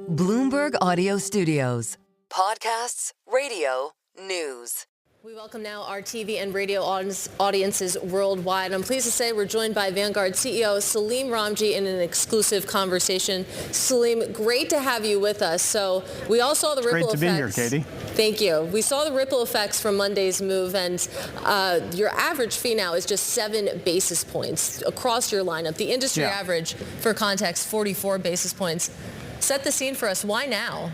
Bloomberg Audio Studios. Podcasts, radio, news. We welcome now our TV and radio audiences worldwide. I'm pleased to say we're joined by Vanguard CEO Salim Ramji in an exclusive conversation. Salim, great to have you with us. So we all saw the ripple effects. Great to be here, Katie. Thank you. We saw the ripple effects from Monday's move, and your average fee now is just 7 basis points across your lineup. The industry average, for context, 44 basis points. Set the scene for us. Why now?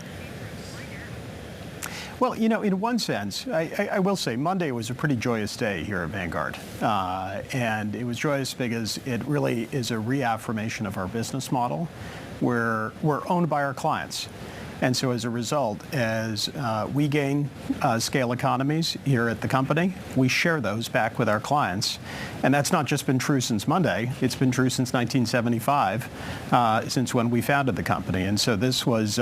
Well, you know, in one sense, I will say Monday was a pretty joyous day here at Vanguard. And it was joyous because it really is a reaffirmation of our business model. We're owned by our clients. And so as a result, as we gain scale economies here at the company, we share those back with our clients. And that's not just been true since Monday. It's been true since 1975, since when we founded the company. And so this was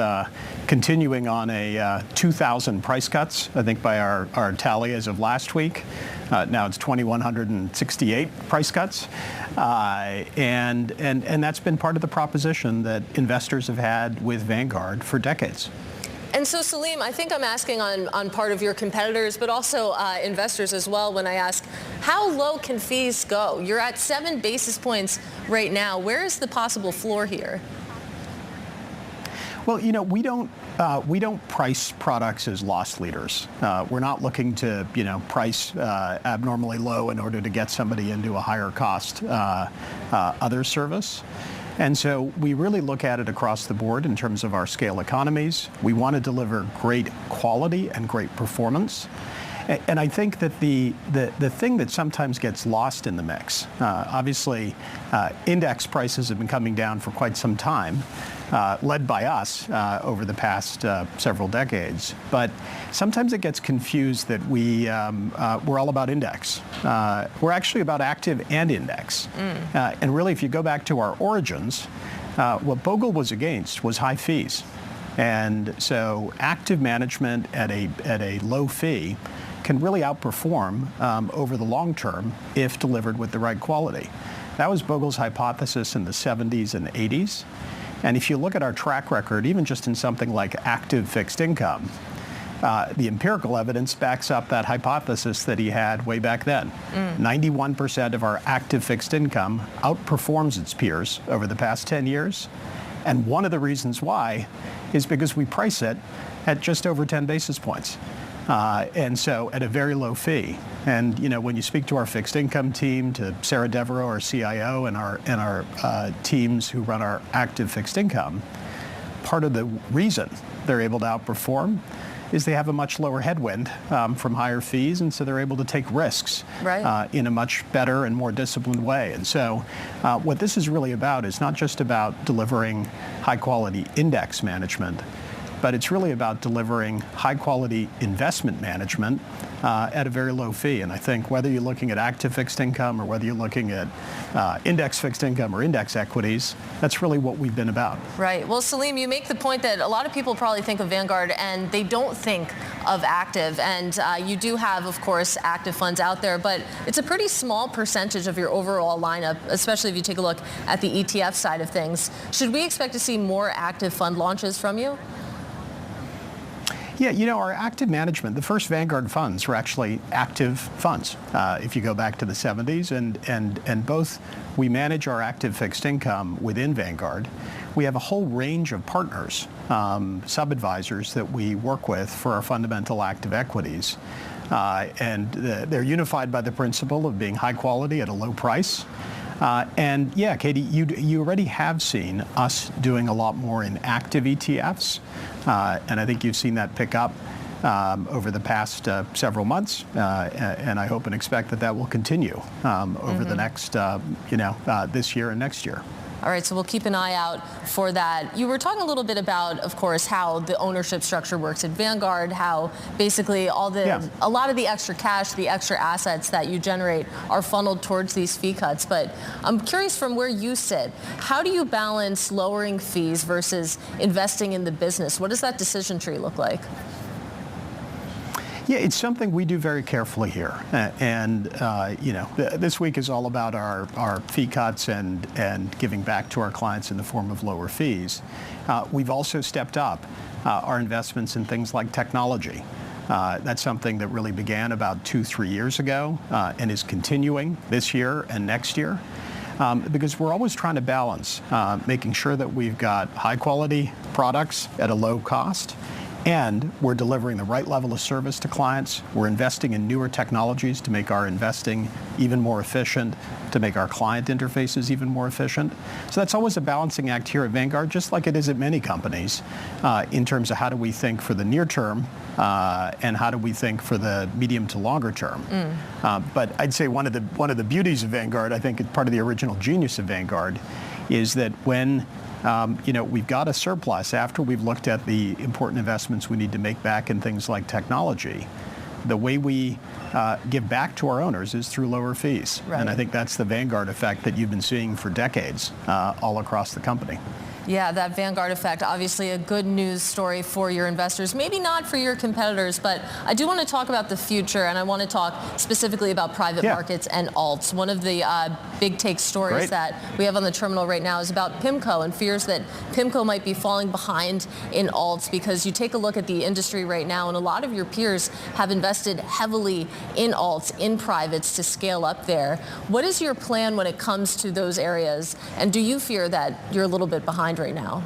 continuing on a 2,000 price cuts, I think, by our tally as of last week. Now it's 2,168 price cuts. And that's been part of the proposition that investors have had with Vanguard for decades. And so, Salim, I think I'm asking on part of your competitors, but also investors as well, when I ask, how low can fees go? You're at 7 basis points right now. Where is the possible floor here? Well, you know, we don't price products as loss leaders. We're not looking to, price abnormally low in order to get somebody into a higher cost other service. And so we really look at it across the board in terms of our scale economies. We want to deliver great quality and great performance. And I think that the thing that sometimes gets lost in the mix, obviously index prices have been coming down for quite some time, led by us over the past several decades. But sometimes it gets confused that we're all about index. We're actually about active and index. And really, if you go back to our origins, what Bogle was against was high fees. And so active management at a low fee can really outperform over the long term if delivered with the right quality. That was Bogle's hypothesis in the 70s and 80s. And if you look at our track record, even just in something like active fixed income, the empirical evidence backs up that hypothesis that he had way back then. 91% of our active fixed income outperforms its peers over the past 10 years. And one of the reasons why is because we price it at just over 10 basis points. And so at a very low fee. And, when you speak to our fixed income team, to Sarah Devereaux, our CIO, and our teams who run our active fixed income, part of the reason they're able to outperform is they have a much lower headwind from higher fees, and so they're able to take risks in a much better and more disciplined way. And so what this is really about is not just about delivering high-quality index management, but it's really about delivering high-quality investment management at a very low fee. And I think whether you're looking at active fixed income or whether you're looking at index fixed income or index equities, that's really what we've been about. Right. Well, Salim, you make the point that a lot of people probably think of Vanguard and they don't think of active. And you do have, of course, active funds out there, but it's a pretty small percentage of your overall lineup, especially if you take a look at the ETF side of things. Should we expect to see more active fund launches from you? Yeah, our active management, the first Vanguard funds were actually active funds. If you go back to the 70s, and both we manage our active fixed income within Vanguard. We have a whole range of partners, sub-advisors that we work with for our fundamental active equities. And they're unified by the principle of being high quality at a low price. And yeah, Katie, you already have seen us doing a lot more in active ETFs, and I think you've seen that pick up over the past several months, and I hope and expect that will continue over the next, this year and next year. All right, so we'll keep an eye out for that. You were talking a little bit about, of course, how the ownership structure works at Vanguard, how basically a lot of the extra cash, the extra assets that you generate are funneled towards these fee cuts. But I'm curious, from where you sit, how do you balance lowering fees versus investing in the business? What does that decision tree look like? Yeah, it's something we do very carefully here. This week is all about our fee cuts and giving back to our clients in the form of lower fees. We've also stepped up our investments in things like technology. That's something that really began about 2-3 years ago and is continuing this year and next year. Because we're always trying to balance making sure that we've got high quality products at a low cost, and we're delivering the right level of service to clients. We're investing in newer technologies to make our investing even more efficient, to make our client interfaces even more efficient. So that's always a balancing act here at Vanguard, just like it is at many companies, in terms of how do we think for the near term and how do we think for the medium to longer term. But I'd say one of the beauties of Vanguard, I think part of the original genius of Vanguard, is that when we've got a surplus after we've looked at the important investments we need to make back in things like technology. The way we give back to our owners is through lower fees. Right. And I think that's the Vanguard effect that you've been seeing for decades all across the company. Yeah, that Vanguard effect, obviously a good news story for your investors, maybe not for your competitors, but I do want to talk about the future, and I want to talk specifically about private markets and alts. One of the big take stories that we have on the terminal right now is about PIMCO and fears that PIMCO might be falling behind in alts, because you take a look at the industry right now, and a lot of your peers have invested heavily in alts, in privates, to scale up there. What is your plan when it comes to those areas, and do you fear that you're a little bit behind right now?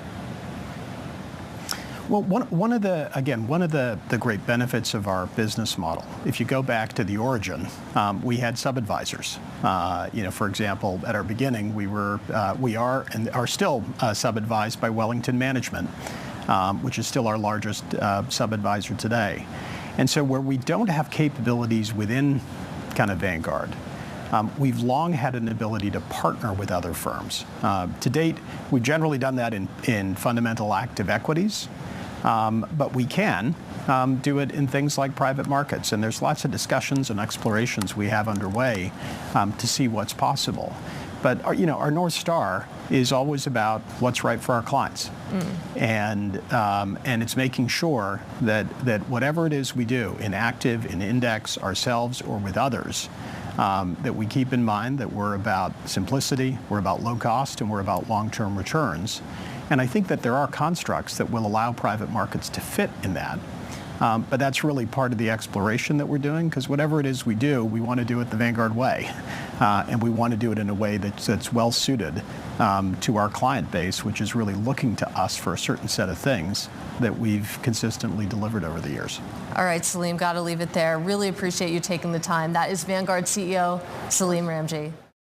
Well, one of the great benefits of our business model, if you go back to the origin, we had sub-advisors. For example, at our beginning, we are and are still sub-advised by Wellington Management, which is still our largest sub-advisor today. And so where we don't have capabilities within kind of Vanguard, we've long had an ability to partner with other firms. To date, we've generally done that in fundamental active equities, but we can do it in things like private markets. And there's lots of discussions and explorations we have underway to see what's possible. But our North Star is always about what's right for our clients. And it's making sure that whatever it is we do in active, in index, ourselves, or with others, that we keep in mind that we're about simplicity, we're about low cost, and we're about long-term returns. And I think that there are constructs that will allow private markets to fit in that. But that's really part of the exploration that we're doing, because whatever it is we do, we want to do it the Vanguard way. And we want to do it in a way that's well suited to our client base, which is really looking to us for a certain set of things that we've consistently delivered over the years. All right, Salim, got to leave it there. Really appreciate you taking the time. That is Vanguard CEO Salim Ramji.